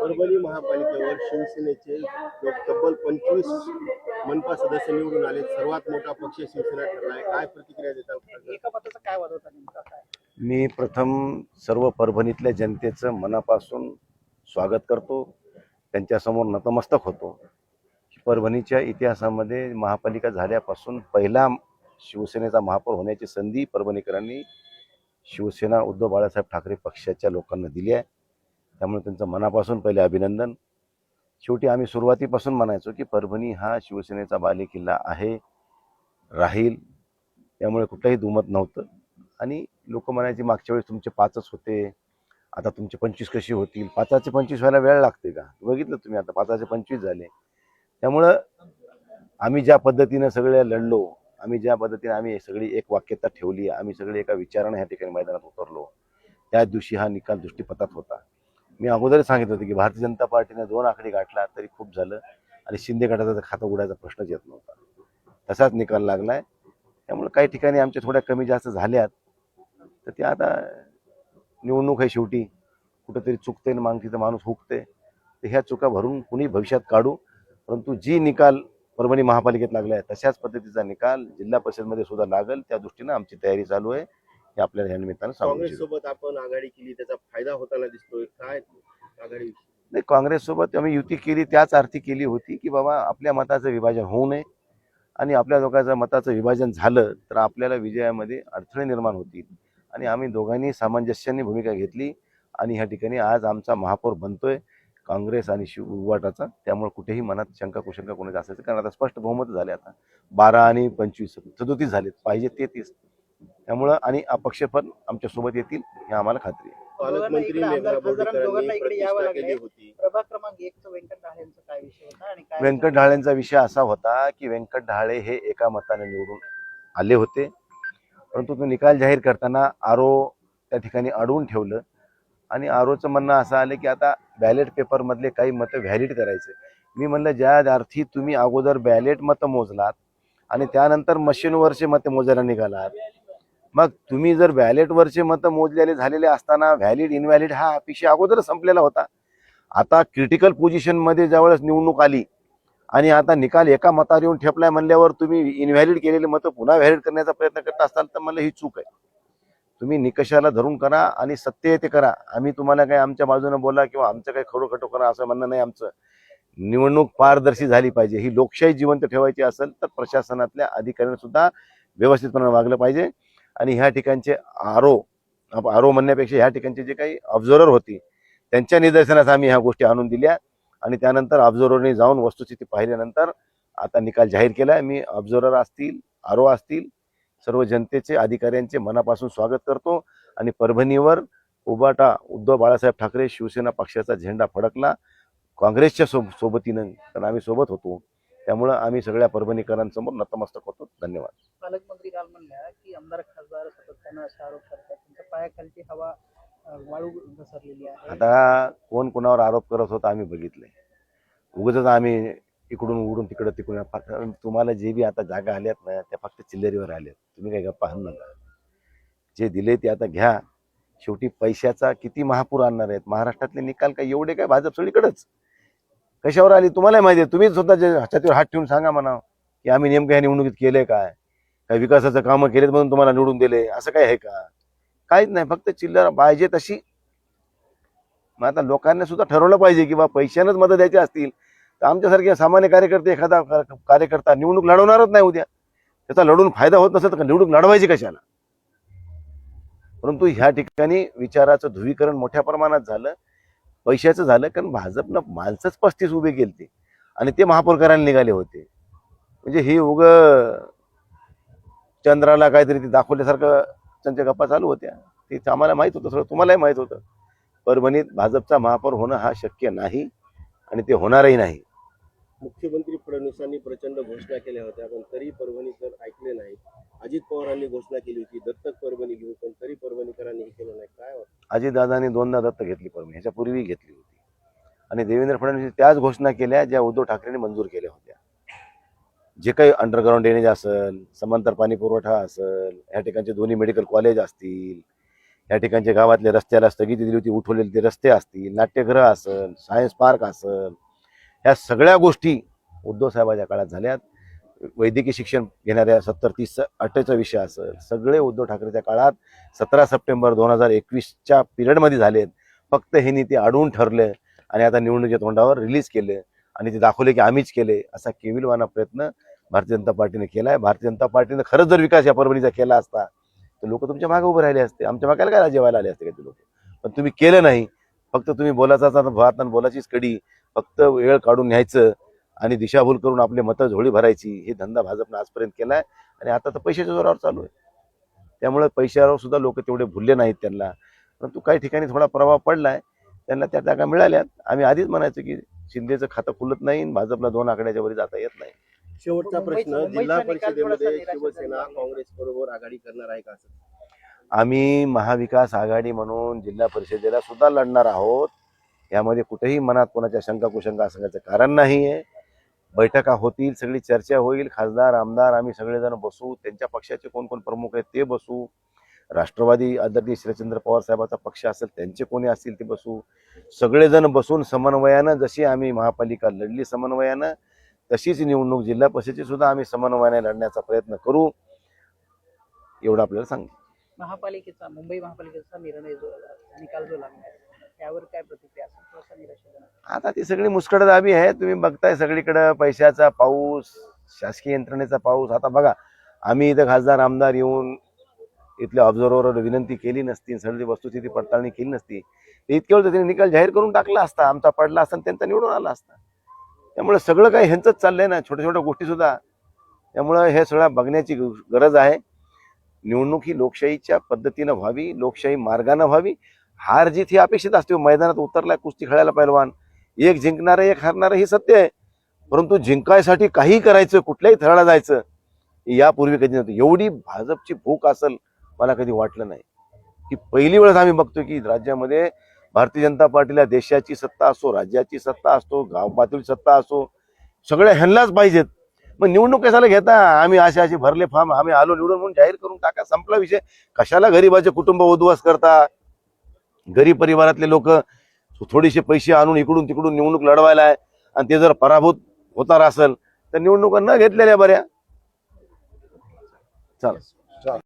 परभणी महापालिकेवर शिवसेनेचे तब्बल 25 मनपा सदस्य निवडून आले. सर्वात मोठा पक्ष शिवसेना ठरला आहे. काय प्रतिक्रिया देतात? एका मताचा काय वाद होता नेमका काय? मी प्रथम सर्व परभणीतल्या जनतेचं मनापासून स्वागत करतो, त्यांच्यासमोर नतमस्तक होतो. परभणीच्या इतिहासामध्ये महापालिका झाल्यापासून पहिला शिवसेनेचा महापौर होण्याची संधी परभणीकरांनी शिवसेना उद्धव बाळासाहेब ठाकरे पक्षाच्या लोकांना दिली आहे. त्यामुळे त्यांचं मनापासून पहिले अभिनंदन. शेवटी आम्ही सुरुवातीपासून म्हणायचो की परभणी हा शिवसेनेचा बालेकिल्ला आहे, राहील, त्यामुळे कुठलंही दुमत नव्हतं. आणि लोक म्हणायचे मागच्या वेळेस तुमचे 5च होते, आता तुमचे 25 कशी होतील? 5चे 25 व्हायला वेळ लागते का? बघितलं तुम्ही, आता 5चे 25 झाले. त्यामुळं आम्ही ज्या पद्धतीनं सगळे लढलो, आम्ही सगळी एक वाक्यता ठेवली, आम्ही सगळे एका विचाराने ह्या ठिकाणी मैदानात उतरलो, त्या दिवशी हा निकाल दृष्टीपथात होता. मी अगोदरच सांगितलं होतं की भारतीय जनता पार्टीने 2 आकडे गाठला तरी खूप झालं आणि शिंदे गटाचा खातं उघडायचा प्रश्नच येत नव्हता. तसाच निकाल लागलाय. त्यामुळे काही ठिकाणी आमच्या थोड्या कमी जास्त झाल्यात, तर ते आता निवडणूक आहे, शेवटी कुठंतरी चुकते आणि मागतीचं माणूस हुकते, तर ह्या चुका भरून कुणी भविष्यात काढू. परंतु जी निकाल परभणी महापालिकेत लागला आहे तशाच पद्धतीचा निकाल जिल्हा परिषदमध्ये सुद्धा लागेल, त्या दृष्टीनं आमची तयारी चालू आहे. हे आपल्याला या निमित्तानं सांगू काँग्रेस सोबत आपण आघाडी केली, त्याचा फायदा होताना दिसतोय. काय आघाडी? नाही, काँग्रेससोबत आम्ही युती केली त्याच अर्थी केली होती की बाबा आपल्या मताचं विभाजन होऊ नये, आणि आपल्या दोघांचं मताचं विभाजन झालं तर आपल्याला विजयामध्ये अडथळे निर्माण होतील. आणि आम्ही दोघांनी सामंजस्याने भूमिका घेतली आणि ह्या ठिकाणी आज आमचा महापौर बनतोय काँग्रेस आणि उभाटाचा. त्यामुळे कुठेही मनात शंका कुशंका कोणाची असायचं, कारण आता स्पष्ट बहुमत झाले. आता 12 आणि 25 37 झालेत, पाहिजे 33. त्यामुळं आणि अपक्ष पण आमच्या सोबत येतील हे आम्हाला खात्री आहे. पालकमंत्री मेघना बोर्डीकरांनी प्रतिष्ठा केली होती. प्रभाग क्रमांक 1 व्यंकट ढाळेंचा काय विषय होता आणि काय? व्यंकट ढाळेंचा विषय असा होता की व्यंकट ढाळे हे एका मताने निवडून आले होते, परंतु तो निकाल जाहीर करताना आरो त्या ठिकाणी अडवून ठेवलं. आणि आरोचं म्हणणं असं आलं की आता बॅलेट पेपरमधले काही मतं व्हॅलिड करायचे. मी म्हणलं, ज्या अर्थी तुम्ही अगोदर बॅलेट मतं मोजलात आणि त्यानंतर मशीनवरचे मतं मोजायला निघालात, मग तुम्ही जर बॅलेटवरचे मतं मोजलेले झालेले असताना व्हॅलिड इनव्हॅलिड हा विषय अगोदरच संपलेला होता. आता क्रिटिकल पोझिशनमध्ये ज्यावेळेस निवडणूक आली आणि आता निकाल एका मतावर येऊन ठेपलाय म्हणल्यावर तुम्ही इनव्हॅलिड केलेले मतं पुन्हा व्हॅलिड करण्याचा प्रयत्न करत असाल तर मला ही चूक आहे. तुम्ही निकषाला धरून करा आणि सत्य ते करा. आम्ही तुम्हाला काही आमच्या बाजूने बोला किंवा आमचं काही खरोखटो करा असं म्हणणं नाही आमचं. निवडणूक पारदर्शी झाली पाहिजे. ही लोकशाही जिवंत ठेवायची असेल तर प्रशासनातल्या अधिकाऱ्यांनी सुद्धा व्यवस्थितपणे वागलं पाहिजे. आणि ह्या ठिकाणचे आरो म्हणण्यापेक्षा ह्या ठिकाणचे जे काही ऑब्झर्वर होती त्यांच्या निदर्शनास आम्ही ह्या गोष्टी आणून दिल्या आणि त्यानंतर ऑब्झर्वरने जाऊन वस्तुस्थिती पाहिल्यानंतर आता निकाल जाहीर केलाय. मी ऑब्झर्वर असतील, आरो असतील, सर्व जनतेचे अधिकाऱ्यांचे मनापासून स्वागत करतो. आणि परभणीवर उभाटा उद्धव बाळासाहेब ठाकरे शिवसेना पक्षाचा झेंडा फडकला काँग्रेसच्या सोबतीनं, कारण आम्ही सोबत होतो. त्यामुळं आम्ही सगळ्या परभणीकरांसमोर नतमस्तक होतो. धन्यवाद. पालकमंत्री काल म्हणल्या की आमदार खासदार सातत्यानं असे आरोप करतात, त्यांच्या पायाखालची हवा वाळू घसरलेली आहे. आता कोण कोणावर आरोप करत होता आम्ही बघितलंय. उगाचच आम्ही इकडून उडून तिकडून तुम्हाला जे बी आता जागा आल्यात ना त्या फक्त चिल्लरीवर आल्यात. तुम्ही काही गप्पा हाणू नका. जे दिले ते आता घ्या. शेवटी पैशाचा किती महापूर आणणार आहेत. महाराष्ट्रातले निकाल काय एवढे काय भाजप सगळीकडेच कशावर आली तुम्हालाही माहिती आहे. तुम्ही स्वतः हातावर हात ठेवून सांगा म्हणा की आम्ही नेमकं ह्या निवडणुकीत केलंय काय, काय विकासाचं कामं केलेत म्हणून तुम्हाला निवडून दिले, असं काय आहे का? काहीच नाही, फक्त चिल्लर पाहिजे तशी. मग आता लोकांनी सुद्धा ठरवलं पाहिजे की बा पैशानंच मदत द्यायची असतील तर आमच्यासारखे सामान्य कार्यकर्ते, एखादा कार्यकर्ता निवडणूक लढवणारच नाही उद्या, त्याचा लढून फायदा होत नसेल तर निवडणूक लढवायची कशाला? परंतु ह्या ठिकाणी विचाराचं ध्रुवीकरण मोठ्या प्रमाणात झालं, पैशाचं झालं. कारण भाजपनं माणसंच 35 उभे केलते आणि ते महापौर करायला निघाले होते. म्हणजे हे चंद्राला काहीतरी ते दाखवल्यासारखं त्यांच्या गप्पा चालू होत्या. ते आम्हाला माहित होतं, सगळं तुम्हालाही माहित होतं. परभणीत भाजपचा महापौर होणं हा शक्य नाही आणि ते होणारही नाही. मुख्यमंत्री फडणवीसांनी प्रचंड घोषणा केल्या होत्या, पण तरी परभणीकर ऐकले नाही. अजित पवारांनी घोषणा केली होती दत्तक परभणी घेऊ, पण तरी परभणीकरांनी हे केलं नाही. काय वाटतं? अजितदादांनी 2दा दत्तक घेतली परभणी, ह्याच्या पूर्वी घेतली होती. आणि देवेंद्र फडणवीस त्याच घोषणा केल्या ज्या उद्धव ठाकरेंनी मंजूर केल्या होत्या. जे काही अंडरग्राऊंड ड्रेनेज असेल, समांतर पाणी पुरवठा असेल, या ठिकाणचे दोन्ही मेडिकल कॉलेज असतील, या ठिकाणच्या गावातल्या रस्त्याला स्थगिती दिली होती, उठवलेले ते रस्ते असतील, नाट्यगृह असेल, सायन्स पार्क असेल, ह्या सगळ्या गोष्टी उद्धव साहेबाच्या काळात झाल्यात. वैद्यकीय शिक्षण घेणाऱ्या 70-30-8चा विषय असेल, सगळे उद्धव ठाकरेच्या काळात 17 सप्टेंबर 2021च्या पिरियडमध्ये झालेत. फक्त हे नीती अडवून ठरले आणि आता निवडणुकीच्या तोंडावर रिलीज केले आणि ते दाखवले की आम्हीच केले, असा केविलवाना प्रयत्न भारतीय जनता पार्टीने केला आहे. भारतीय जनता पार्टीने खरंच जर विकास या परभणीचा केला असता तर लोक तुमच्या मागे उभे राहिले असते, आमच्या मागायला काय जेवायला आले असते का ते लोक. पण तुम्ही केलं नाही. फक्त तुम्ही बोलायचा भात आणि बोलायचीच कडी, फक्त वेळ काढून न्यायचं आणि दिशाभूल करून आपले मतं झोळी भरायची, हे धंदा भाजपनं आजपर्यंत केलाय आणि आता तर पैशाच्या जोरावर चालू आहे. त्यामुळे पैशावर सुद्धा लोक तेवढे भुलले नाहीत त्यांना. परंतु काही ठिकाणी थोडा प्रभाव पडलाय, त्यांना त्या जागा मिळाल्यात. आम्ही आधीच म्हणायचो की शिंदेचं खातं खुलत नाही, भाजपला 2 आकड्याच्या वरी जाता येत नाही. शेवटचा प्रश्न, मुंबईचा जिल्हा निकाल परिषदेमध्ये थोडासा निराशाजनक शिवसेना आहे. काँग्रेस बरोबर आघाडी करणार आहे का असं? आम्ही महाविकास आघाडी म्हणून जिल्हा परिषदेला सुद्धा लढणार आहोत. यामध्ये कुठेही मनात कोणाच्या शंका कुशंका असण्याचं कारण नाही आहे. बैठका होतील, सगळी चर्चा होईल, खासदार आमदार आम्ही सगळेजण बसू, त्यांच्या पक्षाचे कोण कोण प्रमुख आहेत ते बसू, राष्ट्रवादी आदरणीय शरदचंद्र पवार साहेबांचा पक्ष असेल त्यांचे कोणी असतील ते बसू, सगळेजण बसून समन्वयानं, जशी आम्ही महापालिका लढली समन्वयानं, तशीच निवडणूक जिल्हा परिषदेची सुद्धा आम्ही समन्वयाने लढण्याचा प्रयत्न करू, एवढं आपल्याला सांगतो. महापालिकेचा, मुंबई महापालिकेचा निर्णय जो निकाल जो लागला त्यावर काय प्रतिक्रिया असेल? थोडासा निराशाजनक. आता ती सगळी मुस्कटदाबी आहे. तुम्ही बघताय सगळीकडे पैशाचा पाऊस, शासकीय यंत्रणेचा पाऊस. आता बघा, आम्ही इथं खासदार आमदार येऊन इथल्या ऑब्झर्व्हरवर विनंती केली नसती, सगळी वस्तुस्थिती पडताळणी केली नसती, इतक्या वेळ त्यांनी निकाल जाहीर करून टाकला असता, आमचा पडला असता आणि त्यांचा निवडून आला असता. त्यामुळे सगळं काही ह्यांचंच चाललंय ना, छोट्या छोट्या गोष्टी सुद्धा. त्यामुळं हे सगळं बघण्याची गरज आहे. निवडणूक ही लोकशाहीच्या पद्धतीनं व्हावी, लोकशाही मार्गानं व्हावी. हार जीत ही अपेक्षित असते. मैदानात उतरलाय कुस्ती खेळायला पैलवान, एक जिंकणारं एक हारणारं हे सत्य आहे. परंतु जिंकायसाठी काही करायचं, कुठल्याही थराला जायचं, यापूर्वी कधी नव्हतं. एवढी भाजपची भूक असेल मला कधी वाटलं नाही. की पहिली वेळेस आम्ही बघतो की राज्यामध्ये भारतीय जनता पार्टीला देशाची सत्ता असो, राज्याची सत्ता असतो, गाव पातळी सत्ता असो, सगळ्या ह्यांनाच पाहिजेत. मग निवडणूक कशाला घेता? आम्ही असे भरले फॉर्म, आम्ही आलो निवडून म्हणून जाहीर करून टाका, संपला विषय. कशाला गरीबाचे कुटुंब उद्ध्वस्त करता? गरीब परिवारातले लोक थोडेसे पैसे आणून इकडून तिकडून निवडणूक लढवायला आहे आणि ते जर पराभूत होणार असेल तर निवडणुका न घेतलेल्या बऱ्या. चला.